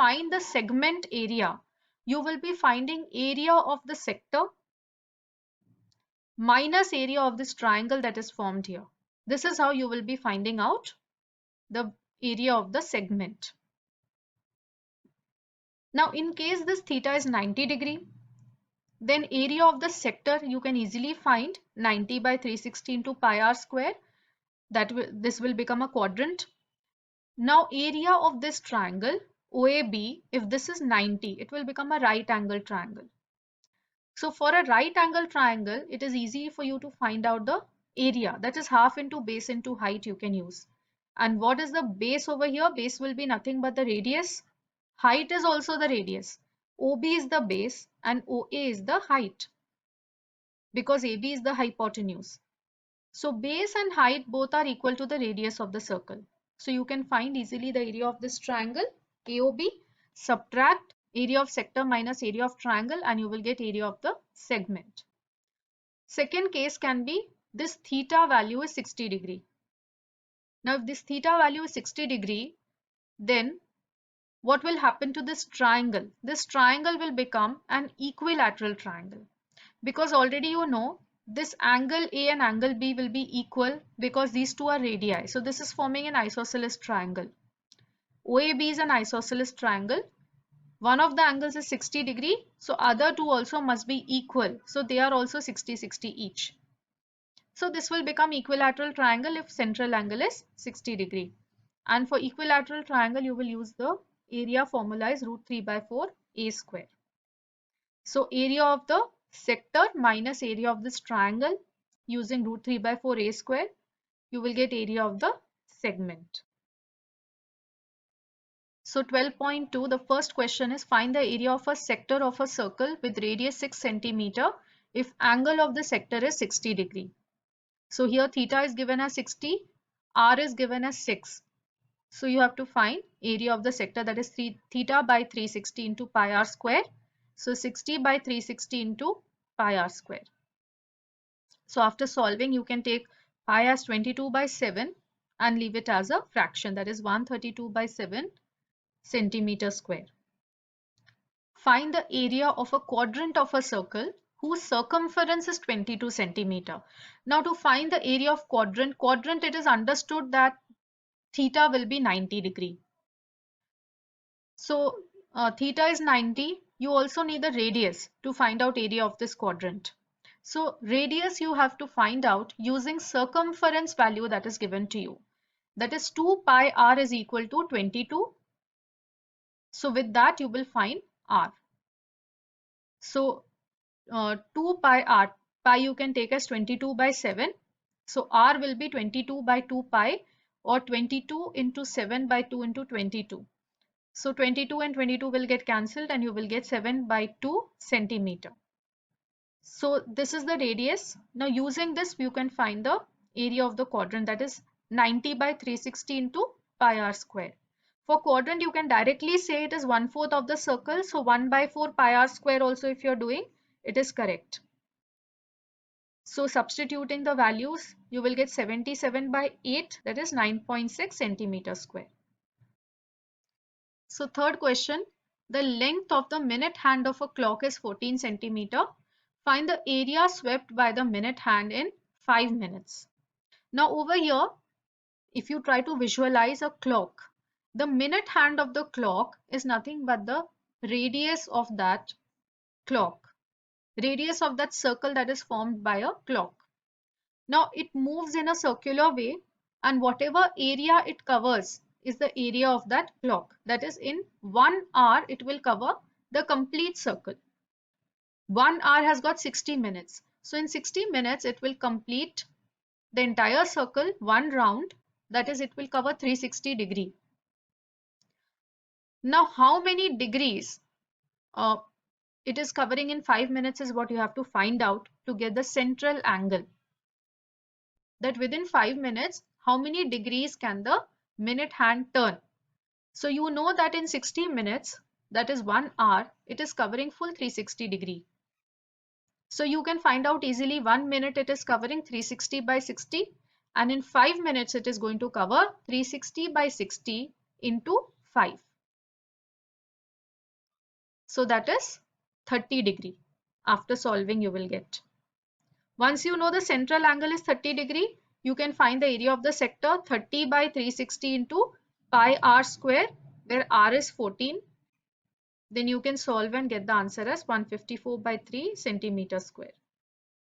find the segment area, you will be finding area of the sector minus area of this triangle that is formed here. This is how you will be finding out the area of the segment. Now, in case this theta is 90 degree, then area of the sector you can easily find 90 by 360 into pi r square. This will become a quadrant. Now, area of this triangle OAB, if this is 90, it will become a right angle triangle. So for a right angle triangle, it is easy for you to find out the area, that is half into base into height you can use. And what is the base over here? Base will be nothing but the radius. Height is also the radius. OB is the base and OA is the height, because AB is the hypotenuse. So base and height both are equal to the radius of the circle. So you can find easily the area of this triangle AOB, subtract area of sector minus area of triangle, and you will get area of the segment. Second case can be this theta value is 60 degree. Now if this theta value is 60 degree, then what will happen to this triangle? This triangle will become an equilateral triangle, because already you know this angle A and angle B will be equal because these two are radii. So this is forming an isosceles triangle. OAB is an isosceles triangle. One of the angles is 60 degree, so other two also must be equal. So they are also 60-60 each. So this will become equilateral triangle if central angle is 60 degree. And for equilateral triangle, you will use the area formula is root 3 by 4 a square. So area of the sector minus area of this triangle using root 3 by 4 a square, you will get area of the segment. So 12.2, the first question is find the area of a sector of a circle with radius 6 centimeter if angle of the sector is 60 degree. So here theta is given as 60, r is given as 6. So you have to find area of the sector, that is theta by 360 into pi r square. So 60 by 360 into pi r square. So after solving, you can take pi as 22 by 7 and leave it as a fraction, that is 132 by 7 centimeter square. Find the area of a quadrant of a circle whose circumference is 22 centimeter. Now to find the area of quadrant, it is understood that theta will be 90 degree. So theta is 90. You also need the radius to find out area of this quadrant. So radius you have to find out using circumference value that is given to you. That is 2 pi r is equal to 22. So with that you will find r. So 2 pi r, pi you can take as 22 by 7. So r will be 22 by 2 pi, or 22 into 7 by 2 into 22. So 22 and 22 will get cancelled and you will get 7 by 2 centimeter. So this is the radius. Now using this you can find the area of the quadrant, that is 90 by 360 into pi r square. For quadrant you can directly say it is 1/4 of the circle. So 1 by 4 pi r square also if you are doing, it is correct. So substituting the values, you will get 77 by 8, that is 9.6 centimeter square. So third question, the length of the minute hand of a clock is 14 centimeter. Find the area swept by the minute hand in 5 minutes. Now over here, if you try to visualize a clock, the minute hand of the clock is nothing but the radius of that clock, radius of that circle that is formed by a clock. Now it moves in a circular way, and whatever area it covers is the area of that clock. That is, in 1 hour it will cover the complete circle. 1 hour has got 60 minutes. So in 60 minutes it will complete the entire circle, one round, that is it will cover 360 degree. Now how many degrees it is covering in 5 minutes is what you have to find out to get the central angle. That within 5 minutes, how many degrees can the minute hand turn? So you know that in 60 minutes, that is 1 hour, it is covering full 360 degree. So you can find out easily 1 minute it is covering 360 by 60, and in 5 minutes it is going to cover 360 by 60 into 5. So that is 30 degree. After solving, you will get. Once you know the central angle is 30 degree, you can find the area of the sector 30 by 360 into pi r square, where r is 14. Then you can solve and get the answer as 154 by 3 centimeter square.